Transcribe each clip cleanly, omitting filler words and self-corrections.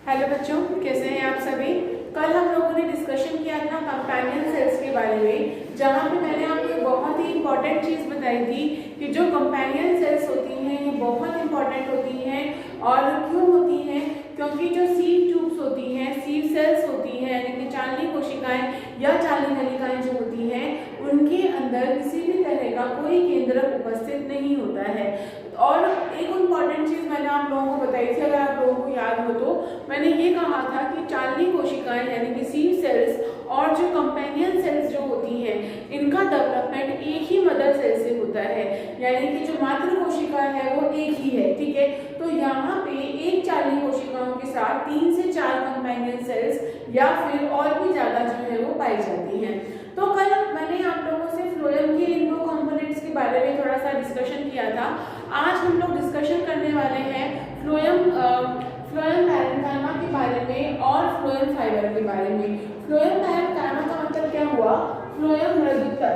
Hello बच्चों, कैसे हैं आप सभी। कल हम लोगों ने डिस्कशन किया था कंपेनियन सेल्स के बारे में, जहाँ पे मैंने आपको एक बहुत ही इंपॉर्टेंट चीज़ बताई थी कि जो कंपेनियन सेल्स होती हैं ये बहुत इंपॉर्टेंट होती हैं। और क्यों होती हैं? क्योंकि जो सीव ट्यूब्स होती हैं, सीव सेल्स होती हैं, यानी कि चालनी कोशिकाएं या चालनी नलिकाएं जो होती हैं, उनके अंदर किसी भी तरह का कोई केंद्रक उपस्थित नहीं होता है। और एक इम्पॉर्टेंट चीज़ मैंने आप लोगों को बताई थी, अगर आप लोगों को याद हो तो मैंने ये कहा था कि चालनी कोशिकाएं यानी कि सीव सेल्स और जो कंपेनियन सेल्स जो होती हैं, इनका डेवलपमेंट एक ही मदर सेल से होता है, यानी कि जो मातृ कोशिका है वो एक ही है। ठीक है, तो यहाँ पे एक चालनी कोशिकाओं के साथ 3 से 4 कंपेनियन सेल्स या फिर और भी ज़्यादा जो है वो पाई जाती हैं। तो कल मैंने आप लोगों से फ्लोएम के इन 2 कंपोनेंट्स के बारे में थोड़ा सा डिस्कशन किया था। आज हम लोग डिस्कशन करने वाले हैं फ्लोएम पैरेन्काइमा के बारे में और फ्लोएम फाइबर के बारे में। फ्लोएम पैरेन्काइमा का मतलब क्या हुआ? फ्लोएम मृदुतक।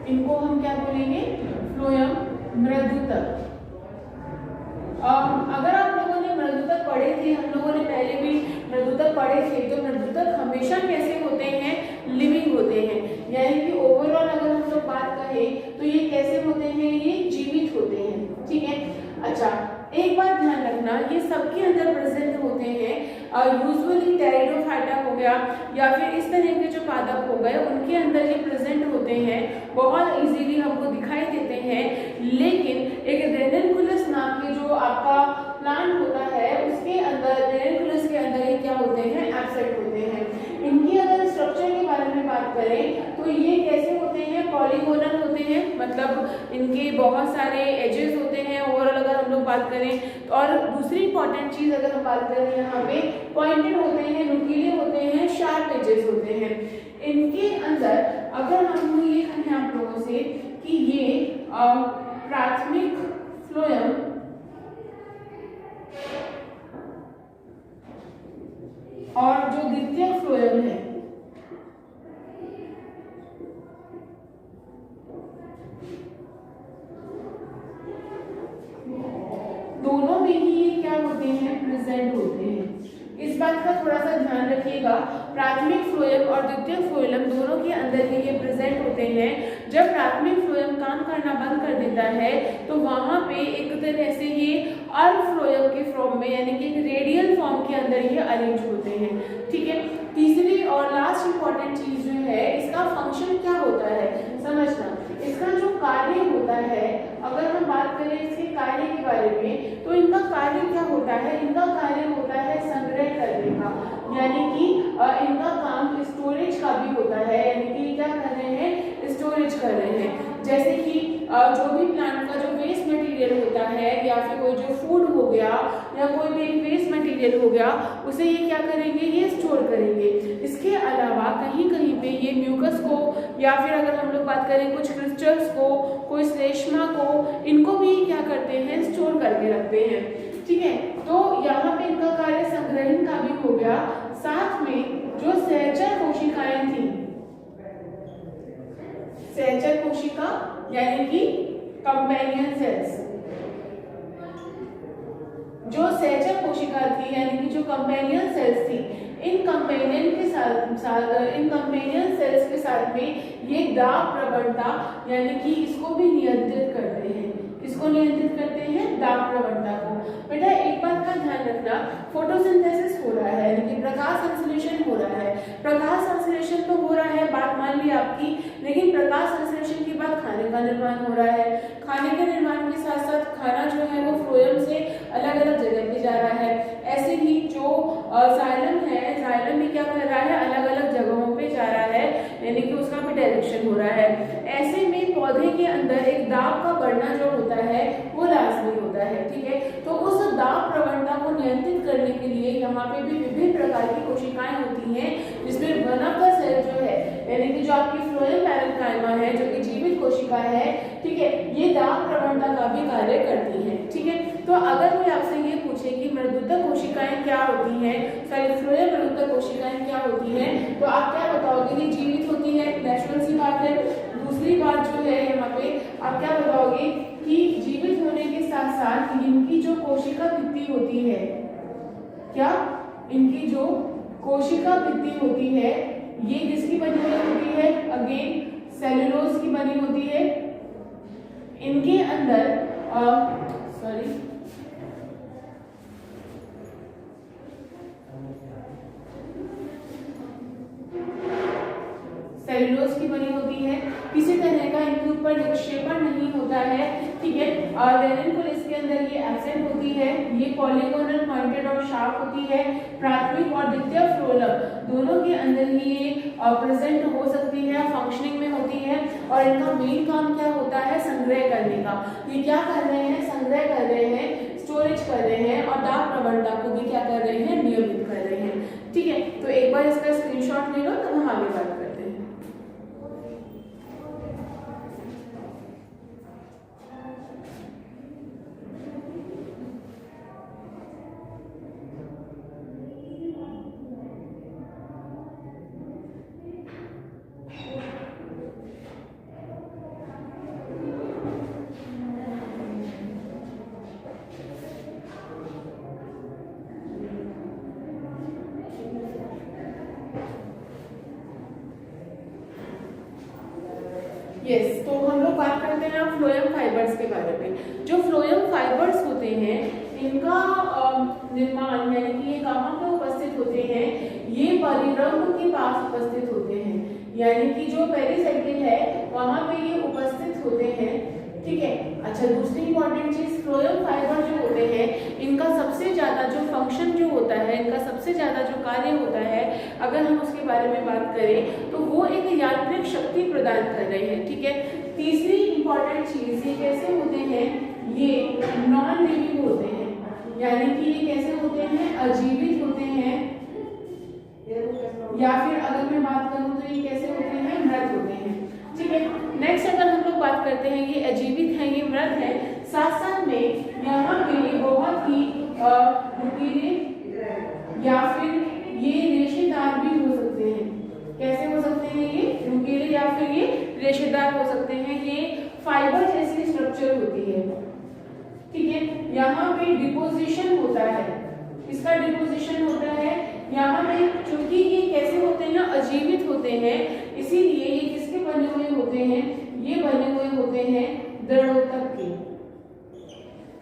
इनको हम क्या बोलेंगे? फ्लोएम मृदुतक। अगर आप लोगों ने मृदुतक पढ़े थे, हम लोगों ने पहले भी मृदुतक पढ़े थे, तो मृदुतक हमेशा कैसे होते हैं? लिविंग होते हैं, यानी कि ओवरऑल अगर हम लोग बात करें तो ये कैसे होते हैं? ये जीवित होते हैं। ठीक है, अच्छा एक बात ध्यान रखना, ये सबके अंदर प्रेजेंट होते हैं। यूजुअली टेरिडोफाइटा हो गया या फिर इस तरह के जो पादप हो गए, उनके अंदर ये प्रेजेंट होते हैं, बहुत इजीली हमको दिखाई देते हैं। लेकिन एक रेननकुलस नाम के जो आपका प्लांट होता है, उसके अंदर रेननकुलस के अंदर ये क्या होते हैं? एब्सेंट होते हैं। इनकी अगर स्ट्रक्चर के बारे में बात करें तो ये कैसे होते हैं? पॉलीगोनल होते हैं, मतलब इनके बहुत सारे एजेस होते हैं ओवरऑल अगर हम लोग बात करें। और दूसरी इंपॉर्टेंट चीज अगर हम बात करें, यहाँ पे पॉइंटेड होते हैं, नुकीले होते हैं, शार्प एजेस होते हैं। इनके अंदर अगर हम ये कहें आप लोगों से कि ये प्राथमिक फ्लोएम और जो द्वितीय फ्लोएम है, दोनों में ही ये क्या होते हैं? प्रेजेंट होते हैं। इस बात का थोड़ा सा ध्यान रखिएगा, प्राथमिक फ्लोएम और द्वितीय फ्लोएम दोनों के अंदर ही ये प्रेजेंट होते हैं। जब प्राथमिक फ्लोएम काम करना बंद कर देता है तो वहां पे एक तरह से ये अर्ध फ्लोएम के फॉर्म में, यानी कि एक रेडियल फॉर्म के अंदर ये अरेंज होते हैं। ठीक है, तीसरी और लास्ट इंपॉर्टेंट चीज जो है, इसका फंक्शन क्या होता है समझना। इसका जो कार्य होता है, अगर हम बात करें इसके कार्य के बारे में, तो इनका कार्य क्या होता है? इनका कार्य होता है संग्रह करने का, यानी कि इनका काम स्टोरेज का भी होता है, यानी कि क्या कर रहे हैं? स्टोरेज कर रहे हैं। जैसे कि जो भी प्लांट का जो वेस्ट मटेरियल होता है, या फिर कोई जो फूड हो गया या कोई भी वेस्ट मटेरियल हो गया, उसे ये क्या करेंगे? ये स्टोर करेंगे। इसके अलावा कहीं कहीं पे ये म्यूकस को, या फिर अगर हम लोग बात करें कुछ क्रिस्टल्स को, कोई श्लेष्मा को, इनको भी क्या करते हैं? स्टोर करके रखते हैं। ठीक है, तो यहाँ पे इनका कार्य संग्रहण का भी हो गया। साथ में जो सहचर कोशिकाएं थी, सहचर कोशिका यानी कि कंपेनियन सेल्स, जो सहचर कोशिका थी यानी कि जो कंपेनियन सेल्स थी, इन कंपेनियन सेल्स के साथ में ये दाब प्रवणता, यानी कि इसको भी नियंत्रित करते हैं। किसको नियंत्रित करते हैं? दाब प्रवणता को। बेटा एक बात का ध्यान रखना, फोटोसिंथेसिस हो रहा है, यानी कि प्रकाश संश्लेषण हो रहा है। प्रकाश संश्लेषण तो हो रहा है, बात मान ली आपकी, लेकिन प्रकाश संश्लेषण के बाद खाने का निर्माण हो रहा है। खाने के निर्माण के साथ साथ खाना जो है वो फ्लोएम से अलग अलग जगह पे जा रहा है। ऐसे ही जो जाइलम है, जाइलम भी क्या कर रहा है? अलग अलग जगहों पे जा रहा है, यानी कि उसका भी डायरेक्शन हो रहा है। ऐसे में पौधे के अंदर एक दाब का बढ़ना जो होता है वो लाजमी होता है। ठीक है, तो उस दाब प्रवणता को नियंत्रित करने के लिए यहाँ पे भी विभिन्न प्रकार की कोशिकाएं होती हैं, जिसमें वन ऑफ द सेल जो है, यानी कि जो आपकी फ्लोएम पैरेन्काइमा है, जो कि जीवित कोशिका है, ठीक है, ये दाब प्रवणता का भी कार्य करती है। ठीक है, तो अगर कोई आपसे ये पूछे कि मृदुतक कोशिकाएं क्या होती हैं, सॉरी फ्लोएम मृदुतक कोशिकाएं क्या होती हैं, तो आप क्या बताओगे? कि जीवित होती है, नेचुरल सी बात है। दूसरी बात जो है यहाँ पे आप क्या बताओगे कि जीवित होने के साथ साथ जो कोशिका भित्ति होती है, क्या इनकी जो कोशिका भित्ति होती है ये किसकी बनी हुई होती है? अगेन सेलुलोज की बनी होती है। इनके अंदर सेलुलोज की बनी होती है। किसी तरह का इनके ऊपर निक्षेपण नहीं होता है, ठीक है। रेनिकुल इसके अंदर ये एब्सेंट होती है। ये पॉलीगोनल, पॉइंटेड और शार्प होती है। प्राथमिक और द्वितीय फ्लोएम दोनों के अंदर ही ये प्रेजेंट हो सकती है, फंक्शनिंग में होती है। और इनका मेन काम क्या होता है? संग्रह करने का। ये क्या कर रहे हैं? संग्रह कर रहे हैं, स्टोरेज कर रहे हैं और दाब प्रवणता को भी क्या कर रहे हैं? नियमित कर रहे हैं, ठीक है। तो एक बार इसका स्क्रीनशॉट ले लो, तब हम आगे बात करते हैं। यस, तो हम लोग बात करते हैं फ्लोएम फाइबर्स के बारे में। जो फ्लोएम फाइबर्स होते हैं इनका निर्माण यानी कि ये कहाँ पे उपस्थित होते हैं? ये परिरंभ के पास उपस्थित होते हैं, यानी कि जो पेरिसाइकिल है वहां पे ये उपस्थित होते हैं, ठीक है। अच्छा, दूसरी इंपॉर्टेंट चीज, फ्लोएम फाइबर जो होते हैं इनका सबसे ज्यादा जो फंक्शन जो होता है, इनका सबसे ज्यादा जो कार्य होता है, अगर हम उसके बारे में बात करें तो वो एक यांत्रिक शक्ति प्रदान कर रहे हैं, ठीक है। तीसरी इंपॉर्टेंट चीज, ये कैसे होते हैं? ये नॉन लिविंग होते हैं, यानी कि ये कैसे होते हैं? अजीवित होते हैं। या फिर अगर मैं बात करूं तो ये कैसे होते हैं? मृत होते हैं, ठीक है। नेक्स्ट अगर हम लोग बात करते हैं, ये अजीवित हैं, ये मृत हैं, साथ साथ में यहाँ पे ये बहुत ही नुकीले या फिर ये रेशेदार भी हो सकते हैं। कैसे हो सकते हैं? ये नुकीले या फिर ये रेशेदार हो सकते हैं। ये फाइबर जैसी स्ट्रक्चर होती है, ठीक है। यहाँ पे डिपोजिशन होता है, इसका डिपोजिशन होता है यहाँ पे, क्योंकि ये कैसे होते हैं? अजीवित होते हैं, इसीलिए ये किसके बने हुए होते हैं? ये बने हुए होते हैं दृढ़ोतक के।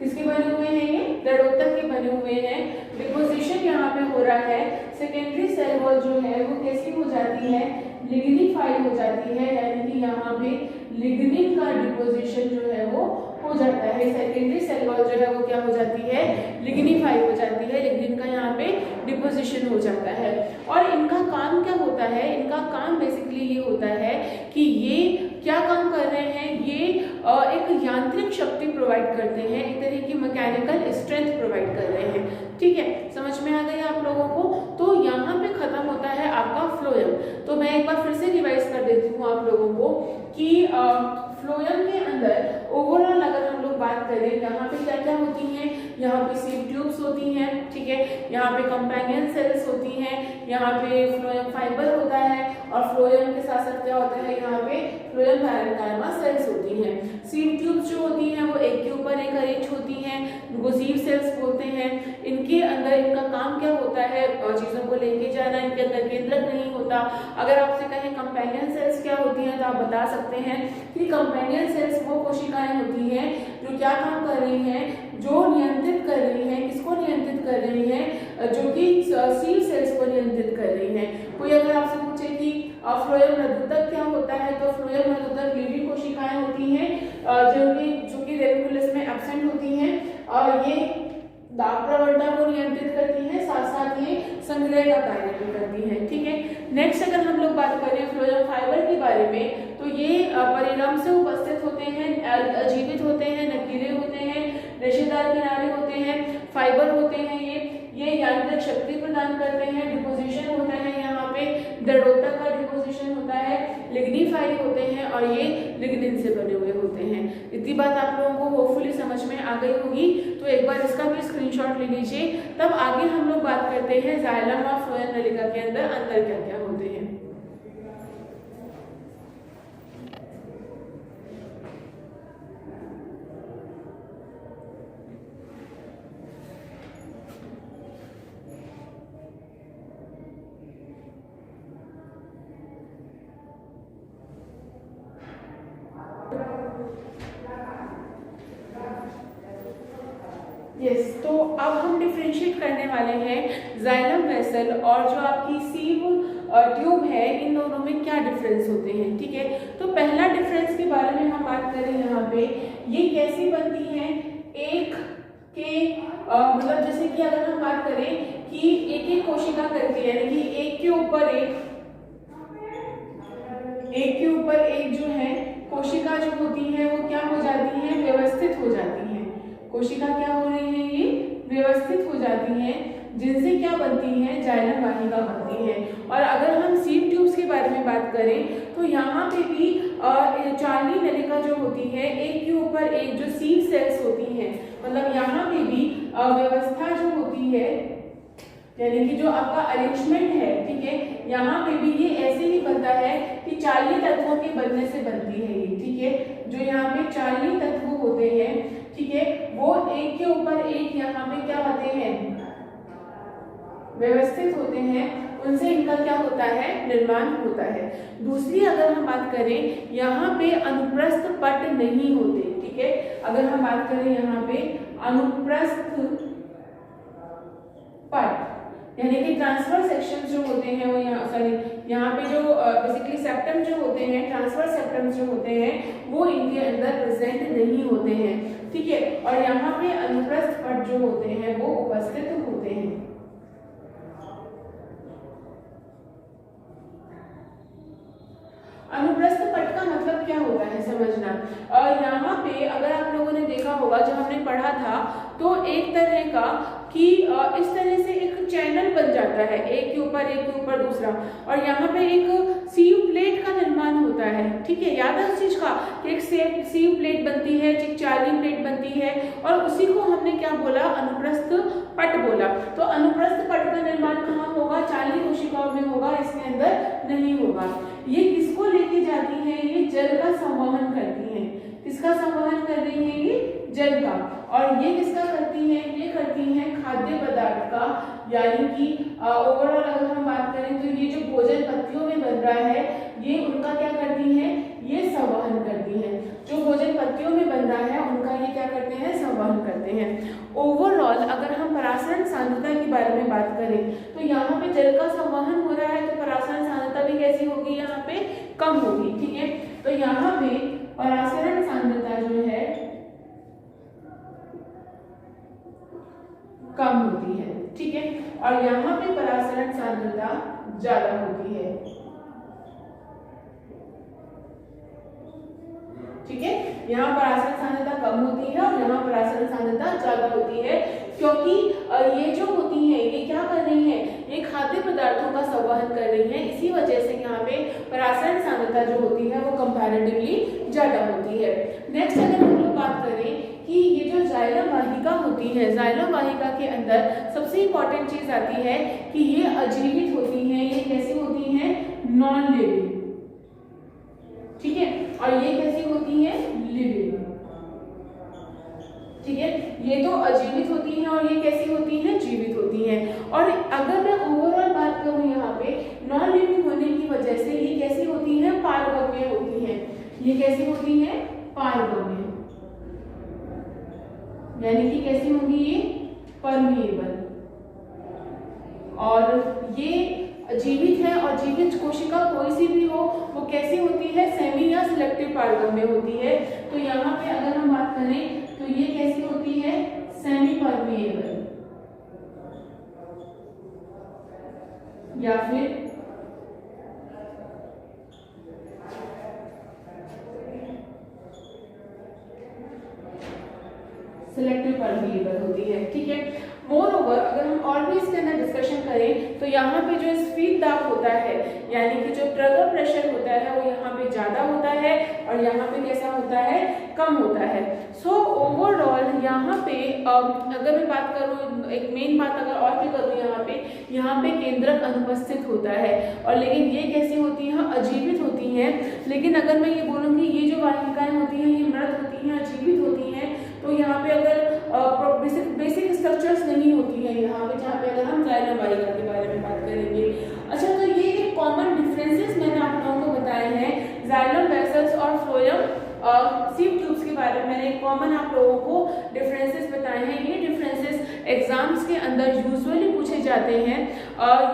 किसके बने हुए हैं? ये दृढ़ोतक के बने हुए हैं। डिपोजिशन यहाँ पे हो रहा है। सेकेंडरी सेल वॉल जो है वो कैसी हो जाती है? लिग्निफाइड हो जाती है, यानी कि यहाँ पे लिग्निन का डिपोजिशन जो है वो हो जाता है। सेकेंडरी सेल वॉल जो है वो क्या हो जाती है? लिग्निफाई हो जाती है, लिग्निन का यहाँ पे डिपोजिशन हो जाता है। और इनका काम क्या होता है? इनका काम बेसिकली ये होता है कि ये क्या काम कर रहे हैं? ये एक यांत्रिक शक्ति प्रोवाइड करते हैं, एक तरह की मैकेनिकल स्ट्रेंथ प्रोवाइड कर रहे हैं, ठीक है। समझ में आ गई आप लोगों को? तो यहाँ पे खत्म होता है आपका फ्लोएम। तो मैं एक बार फिर से रिवाइज कर देती हूँ आप लोगों को कि फ्लोएम के अंदर ओवरऑल अगर हम लोग बात करें, यहाँ पे क्या क्या होती हैं? यहाँ पे सीव ट्यूब्स होती हैं, ठीक है। यहाँ पे कंपेनियन सेल्स होती हैं, यहाँ पे फ्लोएम फाइबर होता है, और फ्लोएम के साथ साथ क्या होता है? यहाँ पे फ्लोएम पैरेन्काइमा सेल्स होती हैं। सीव ट्यूब्स जो होती हैं वो एक के ऊपर एक अरेंज होती हैं, उनको सीव सेल्स बोलते हैं। इनके अंदर इनका काम क्या होता है? चीजों को लेके जाना, इनके अंदर केंद्रक नहीं होता। अगर आपसे कहें कंपेनियन सेल्स क्या होती हैं तो आप बता सकते हैं कि कंपेनियन सेल्स वो कोशिकाएं होती हैं जो क्या काम कर रही हैं? जो नियंत्रित कर रही हैं, किसको नियंत्रित कर रही हैं? जो कि सीव सेल्स को नियंत्रित कर रही हैं। कोई अगर आपसे पूछे कि फ्लोएम मृदुतक क्या होता है, तो फ्लोएम मृदुतक लिविंग कोशिकाएं होती हैं जो कि रेनिकुलस में एब्सेंट होती हैं, और ये दाब प्रवणता को नियंत्रित करती है, साथ साथ ये संग्रह का कार्य भी करती है, ठीक है। नेक्स्ट अगर हम लोग बात करें फ्लोएम फाइबर के बारे में, तो ये परिणाम से उपस्थित होते हैं, अजीवित होते हैं, नकीले होते हैं, रेशेदार किनारे होते हैं, फाइबर होते हैं। ये यांत्रिक शक्ति प्रदान करते हैं, डिपोजिशन होता है, यहाँ पे दृढ़ोतक का डिपोजिशन होता है, लिग्निफाई होते हैं, और ये लिग्निन से बने हुए होते हैं। इतनी बात आप लोगों को होपफुली समझ में आ गई होगी। तो एक बार इसका भी स्क्रीनशॉट ले लीजिए, तब आगे हम लोग बात करते हैं जाइलम और फ्लोएम नलिका के अंदर अंतर क्या क्या होते हैं। यस, तो अब हम डिफ्रेंशिएट करने वाले हैं जाइलम वेसल और जो आपकी सीव ट्यूब है, इन दोनों में क्या डिफरेंस होते हैं। ठीक है, तो पहला डिफरेंस के बारे में हम बात करें यहाँ पे, ये कैसी बनती है, एक के मतलब जैसे कि अगर हम बात करें कि एक एक कोशिका करके, यानी कि एक के ऊपर एक जो है कोशिका जो होती है वो क्या हो जाती है, व्यवस्थित हो जाती है। कोशिका क्या हो रही है, ये व्यवस्थित हो जाती है, जिनसे क्या बनती है, जाइलम वाहिका बनती है। और अगर हम सीव ट्यूब्स के बारे में बात करें तो यहाँ पे भी चार्ली नलिका जो होती है, एक के ऊपर एक जो सीव सेल्स होती हैं, मतलब यहाँ पे भी व्यवस्था जो होती है, यानी कि जो आपका अरेंजमेंट है, ठीक है, यहाँ पे भी ये ऐसे ही बनता है कि 40 तत्वों के बनने से बनती है ये। ठीक है, जो यहाँ पे 40 तत्व होते हैं, ठीक है, वो एक के ऊपर एक यहाँ पे क्या होते हैं, व्यवस्थित होते हैं, उनसे इनका क्या होता है, निर्माण होता है। दूसरी अगर हम बात करें, यहाँ पे अनुप्रस्थ पट नहीं होते। ठीक है, अगर हम बात करें यहाँ पे अनुप्रस्थ पट, यानी कि ट्रांसफर सेक्शन जो होते हैं वो यहाँ पे जो बेसिकली सेप्टम जो होते हैं, ट्रांसफर सेप्टम जो होते हैं वो इनके अंदर प्रेजेंट नहीं होते हैं। ठीक है, और यहाँ पे अनुप्रस्थ पट जो होते हैं वो उपस्थित होते हैं। अनुप्रस्थ पट का मतलब क्या होता है समझना। यहाँ पे अगर आप लोगों ने देखा होगा, जब हमने पढ़ा था, तो एक तरह का कि इस तरह से एक चैनल बन जाता है, एक के ऊपर दूसरा, और यहाँ पे एक सीव प्लेट का निर्माण होता है। ठीक है, याद है उस चीज का कि एक सीव प्लेट बनती है, एक चार्ली प्लेट बनती है, और उसी को हमने क्या बोला, अनुप्रस्थ पट बोला। तो अनुप्रस्थ पट का निर्माण कहाँ होगा, 40 कोशिकाओं में होगा, इसके अंदर नहीं होगा। ये किसको लेके जाती है, ये जल का संवहन करती है। किसका संवहन कर रही है, ये जल का। और ये किसका करती है, ये करती है खाद्य पदार्थ का, यानी कि ओवरऑल अगर हम बात करें तो ये जो भोजन पत्तियों में बन रहा है, ये उनका क्या करती है, ये संवहन करती है। जो भोजन पत्तियों में बन रहा है उनका ये क्या करते हैं, संवहन करते हैं। ओवरऑल अगर हम परासरण सांद्रता के बारे में बात करें तो यहाँ पे जल का संवहन हो रहा है, तो परासरण सांद्रता भी कैसी होगी, यहाँ पे कम होगी। ठीक है, तो यहाँ पे परासरण सांद्रता जो है कम होती है। ठीक है, और यहाँ पे परासरण सांद्रता ज्यादा होती है। ठीक है, यहाँ परासरण सांद्रता कम होती है और यहाँ परासरण सांद्रता ज्यादा होती है, क्योंकि ये जो होती है ये क्या कर रही है, ये खाद्य पदार्थों का संवहन कर रही है। इसी वजह से यहाँ पे परासरण सांद्रता जो होती है वो कंपैरेटिवली ज्यादा होती है। नेक्स्ट अगर हम लोग बात करें कि ये जो जाइलम वाहिका होती है, जाइलम वाहिका के अंदर सबसे इंपॉर्टेंट चीज आती है कि ये अजीवित होती है। ये कैसी होती है, नॉन लिविंग। ठीक है, और ये कैसी होती है, लिविंग। ठीक है, ये तो अजीवित होती हैं और ये कैसी होती हैं, जीवित होती हैं। और अगर मैं ओवरऑल बात करूं यहाँ पे, नॉन लिविंग होने की वजह से ये कैसी होती हैं, पारगम्य होती हैं। ये कैसी होती हैं, पारगम्य, यानी कि कैसी होंगी, ये परमिएबल। और ये जीवित है, और जीवित कोशिका कोई सी भी हो वो कैसी होती है, सेमी या सिलेक्टिव पारगम्य होती है। तो यहाँ पे अगर हम बात करें तो ये कैसी होती है, सेमी परमिएबल, या फिर सिलेक्टिव परमिएबल होती है। ठीक है, मोर ओवर अगर हम और भी इसके अंदर डिस्कशन करें तो यहाँ पे जो स्फीत दाब होता है, यानी कि जो ट्रगर प्रेशर होता है वो यहाँ पे ज्यादा होता है और यहाँ पे कैसा होता है, कम होता है। सो ओवरऑल यहाँ पे अगर मैं बात करूँ, एक मेन बात अगर और भी करूँ, यहाँ पे केंद्रक अनुपस्थित होता है। और लेकिन ये कैसी होती हैं, अजीवित होती हैं। लेकिन अगर मैं ये बोलूँगी ये जो वाहिकाएं होती हैं ये मृत होती हैं, अजीवित होती हैं, तो यहाँ पे अगर बेसिक स्ट्रक्चर्स नहीं होती है यहाँ पे, जहाँ पे अगर हम जाइलम वाहिका के बारे में बात करेंगे। अच्छा, तो ये कॉमन डिफरेंसेस मैंने आप लोगों को बताए हैं जाइलम वेसल्स और फ्लोएम सीप ट्यूब्स के बारे में मैंने कॉमन आप लोगों को डिफरेंसेस बताए हैं। ये डिफरेंसेस एग्जाम्स के अंदर यूजुअली पूछे जाते हैं।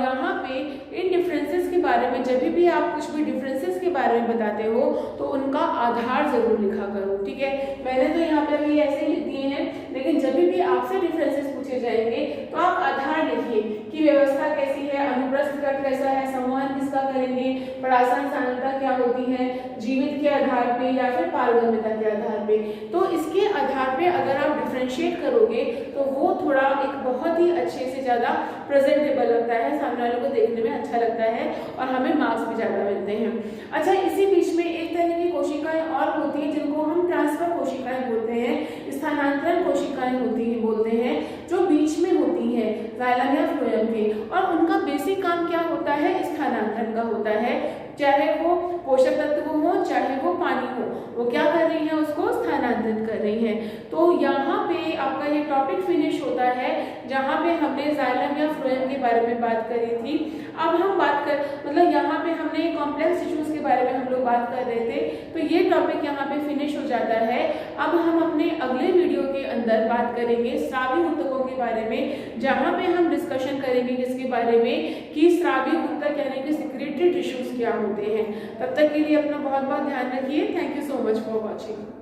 यहाँ पे इन डिफरेंसेस के बारे में जब भी आप कुछ भी डिफरेंसेस के बारे में बताते हो तो उनका आधार जरूर लिखा करो, ठीक है। मैंने तो यहाँ पे भी ऐसे ही लिख दिए हैं, लेकिन जब भी आपसे डिफरेंसेस पूछे जाएंगे तो आप आधार लिखिए कि व्यवस्था कैसी है, अनुप्रस्थ कट कैसा है, संवहन किसका करेंगे, परासन सान्द्रता क्या होती है, जीवित के आधार पे या फिर पारगम्यता के आधार पे। तो इसके आधार पे अगर आप डिफरेंशिएट करोगे तो वो थोड़ा एक बहुत ही अच्छे से ज़्यादा प्रेजेंटेबल लगता है, सामने वालों को देखने में अच्छा लगता है और हमें मार्क्स भी ज़्यादा मिलते हैं। अच्छा, इसी बीच में एक तरह की कोशिकाएं और होती हैं जिनको हम ट्रांसफर कोशिकाएं बोलते हैं, स्थानांतरण कोशिकाएं होती हैं बोलते हैं, जो बीच में होती हैं जाइलम या फ्लोएम के, और उनका बेसिक काम क्या होता है, स्थानांतरण का होता है। चाहे वो पोषक तत्व हो चाहे वो पानी हो, वो क्या कर रही है, उसको स्थानांतरित कर रही है। तो यहाँ पे आपका ये टॉपिक फिनिश होता है जहाँ पे हमने जाइलम या फ्लोएम के बारे में बात करी थी। अब हम बात कर मतलब यहाँ पे हमने कॉम्प्लेक्स टिश्यूज के बारे में हम लोग बात कर रहे थे, तो ये टॉपिक यहाँ पे फिनिश हो जाता है। अब हम अपने अगले वीडियो के अंदर बात करेंगे स्रावी ऊतकों के बारे में, जहाँ पे हम डिस्कशन करेंगे किसके बारे में कि स्रावी ऊतक यानी कि सिक्रेटरी टिश्यूज क्या होते हैं। तब तक के लिए अपना बहुत बहुत ध्यान रखिए। Thank you so much for watching.